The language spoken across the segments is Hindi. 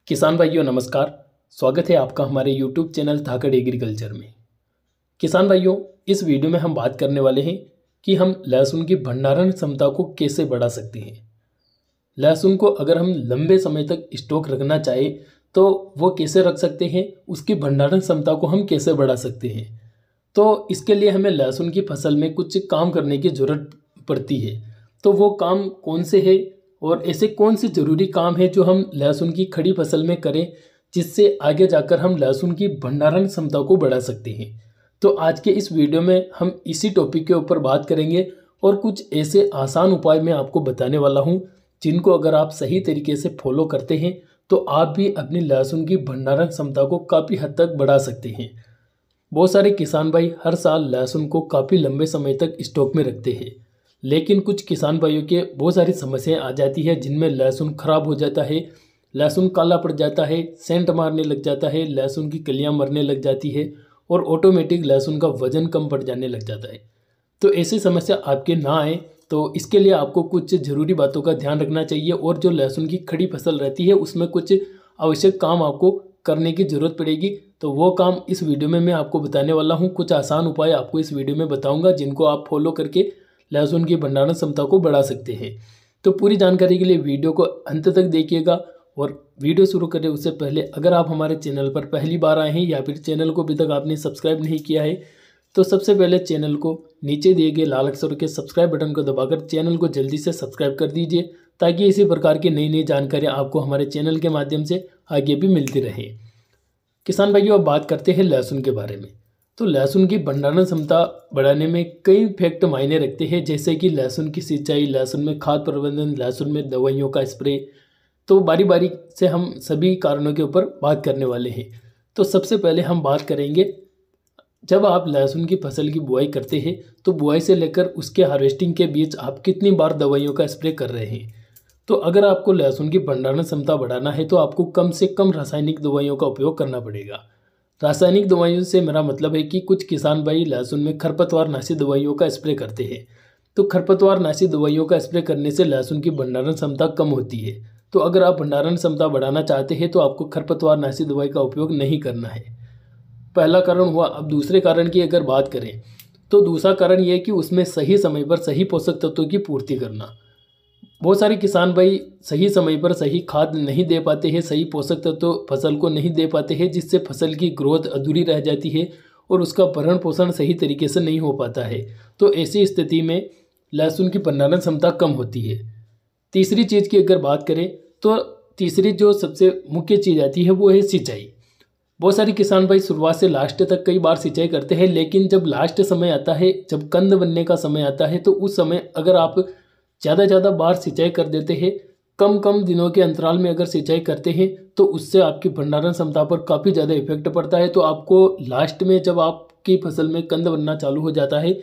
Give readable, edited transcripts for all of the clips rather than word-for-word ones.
किसान भाइयों नमस्कार। स्वागत है आपका हमारे YouTube चैनल धाकड़ एग्रीकल्चर में। किसान भाइयों, इस वीडियो में हम बात करने वाले हैं कि हम लहसुन की भंडारण क्षमता को कैसे बढ़ा सकते हैं। लहसुन को अगर हम लंबे समय तक स्टॉक रखना चाहें तो वो कैसे रख सकते हैं, उसकी भंडारण क्षमता को हम कैसे बढ़ा सकते हैं। तो इसके लिए हमें लहसुन की फसल में कुछ काम करने की ज़रूरत पड़ती है। तो वो काम कौन से है और ऐसे कौन से ज़रूरी काम है जो हम लहसुन की खड़ी फसल में करें, जिससे आगे जाकर हम लहसुन की भंडारण क्षमता को बढ़ा सकते हैं। तो आज के इस वीडियो में हम इसी टॉपिक के ऊपर बात करेंगे और कुछ ऐसे आसान उपाय मैं आपको बताने वाला हूं, जिनको अगर आप सही तरीके से फॉलो करते हैं तो आप भी अपनी लहसुन की भंडारण क्षमता को काफ़ी हद तक बढ़ा सकते हैं। बहुत सारे किसान भाई हर साल लहसुन को काफ़ी लंबे समय तक स्टॉक में रखते हैं, लेकिन कुछ किसान भाइयों के बहुत सारी समस्याएं आ जाती है, जिनमें लहसुन खराब हो जाता है, लहसुन काला पड़ जाता है, सेंट मारने लग जाता है, लहसुन की कलियां मरने लग जाती है और ऑटोमेटिक लहसुन का वजन कम पड़ जाने लग जाता है। तो ऐसी समस्या आपके ना आए तो इसके लिए आपको कुछ ज़रूरी बातों का ध्यान रखना चाहिए और जो लहसुन की खड़ी फसल रहती है उसमें कुछ आवश्यक काम आपको करने की ज़रूरत पड़ेगी। तो वो काम इस वीडियो में मैं आपको बताने वाला हूँ। कुछ आसान उपाय आपको इस वीडियो में बताऊँगा, जिनको आप फॉलो करके लहसुन की भंडारण क्षमता को बढ़ा सकते हैं। तो पूरी जानकारी के लिए वीडियो को अंत तक देखिएगा। और वीडियो शुरू करें उससे पहले अगर आप हमारे चैनल पर पहली बार आए हैं या फिर चैनल को अभी तक आपने सब्सक्राइब नहीं किया है तो सबसे पहले चैनल को नीचे दिए गए लाल अक्षर के सब्सक्राइब बटन को दबाकर चैनल को जल्दी से सब्सक्राइब कर दीजिए, ताकि इसी प्रकार की नई नई जानकारियाँ आपको हमारे चैनल के माध्यम से आगे भी मिलती रहे। किसान भाइयों, अब बात करते हैं लहसुन के बारे में। तो लहसुन की भंडारण क्षमता बढ़ाने में कई फैक्ट मायने रखते हैं, जैसे कि लहसुन की सिंचाई, लहसुन में खाद प्रबंधन, लहसुन में दवाइयों का स्प्रे। तो बारी बारी से हम सभी कारणों के ऊपर बात करने वाले हैं। तो सबसे पहले हम बात करेंगे, जब आप लहसुन की फसल की बुआई करते हैं तो बुआई से लेकर उसके हार्वेस्टिंग के बीच आप कितनी बार दवाइयों का स्प्रे कर रहे हैं। तो अगर आपको लहसुन की भंडारण क्षमता बढ़ाना है तो आपको कम से कम रासायनिक दवाइयों का उपयोग करना पड़ेगा। रासायनिक दवाइयों से मेरा मतलब है कि कुछ किसान भाई लहसुन में खरपतवार नाशी दवाइयों का स्प्रे करते हैं। तो खरपतवार नाशी दवाइयों का स्प्रे करने से लहसुन की भंडारण क्षमता कम होती है। तो अगर आप भंडारण क्षमता बढ़ाना चाहते हैं तो आपको खरपतवार नाशी दवाई का उपयोग नहीं करना है। पहला कारण हुआ। अब दूसरे कारण की अगर बात करें तो दूसरा कारण यह है कि उसमें सही समय पर सही पोषक तत्वों की पूर्ति करना। बहुत सारे किसान भाई सही समय पर सही खाद नहीं दे पाते हैं, सही पोषक तत्व फसल को नहीं दे पाते हैं, जिससे फसल की ग्रोथ अधूरी रह जाती है और उसका भरण पोषण सही तरीके से नहीं हो पाता है। तो ऐसी स्थिति में लहसुन की भंडारण क्षमता कम होती है। तीसरी चीज़ की अगर बात करें तो तीसरी जो सबसे मुख्य चीज़ आती है वो है सिंचाई। बहुत सारे किसान भाई शुरुआत से लास्ट तक कई बार सिंचाई करते हैं, लेकिन जब लास्ट समय आता है, जब कंद बनने का समय आता है, तो उस समय अगर आप ज़्यादा बार सिंचाई कर देते हैं, कम कम दिनों के अंतराल में अगर सिंचाई करते हैं, तो उससे आपकी भंडारण क्षमता पर काफ़ी ज़्यादा इफेक्ट पड़ता है। तो आपको लास्ट में जब आपकी फसल में कंद बनना चालू हो जाता है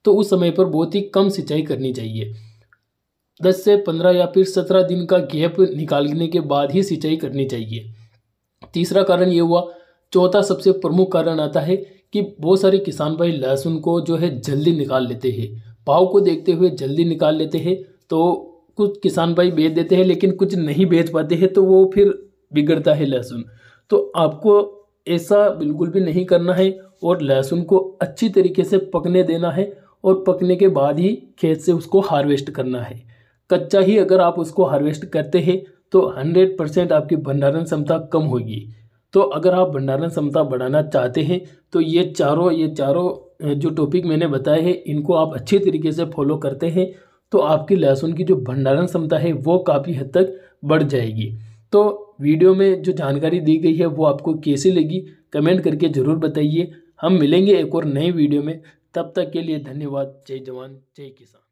तो उस समय पर बहुत ही कम सिंचाई करनी चाहिए। 10 से 15 या फिर 17 दिन का गैप निकालने के बाद ही सिंचाई करनी चाहिए। तीसरा कारण ये हुआ। चौथा सबसे प्रमुख कारण आता है कि बहुत सारे किसान भाई लहसुन को जो है जल्दी निकाल लेते हैं, भाव को देखते हुए जल्दी निकाल लेते हैं। तो कुछ किसान भाई बेच देते हैं, लेकिन कुछ नहीं बेच पाते हैं, तो वो फिर बिगड़ता है लहसुन। तो आपको ऐसा बिल्कुल भी नहीं करना है और लहसुन को अच्छी तरीके से पकने देना है और पकने के बाद ही खेत से उसको हार्वेस्ट करना है। कच्चा ही अगर आप उसको हार्वेस्ट करते हैं तो 100% आपकी भंडारण क्षमता कम होगी। तो अगर आप भंडारण क्षमता बढ़ाना चाहते हैं तो ये चारों जो टॉपिक मैंने बताए हैं, इनको आप अच्छे तरीके से फॉलो करते हैं तो आपकी लहसुन की जो भंडारण क्षमता है वो काफ़ी हद तक बढ़ जाएगी। तो वीडियो में जो जानकारी दी गई है वो आपको कैसी लगी कमेंट करके ज़रूर बताइए। हम मिलेंगे एक और नए वीडियो में, तब तक के लिए धन्यवाद। जय जवान जय किसान।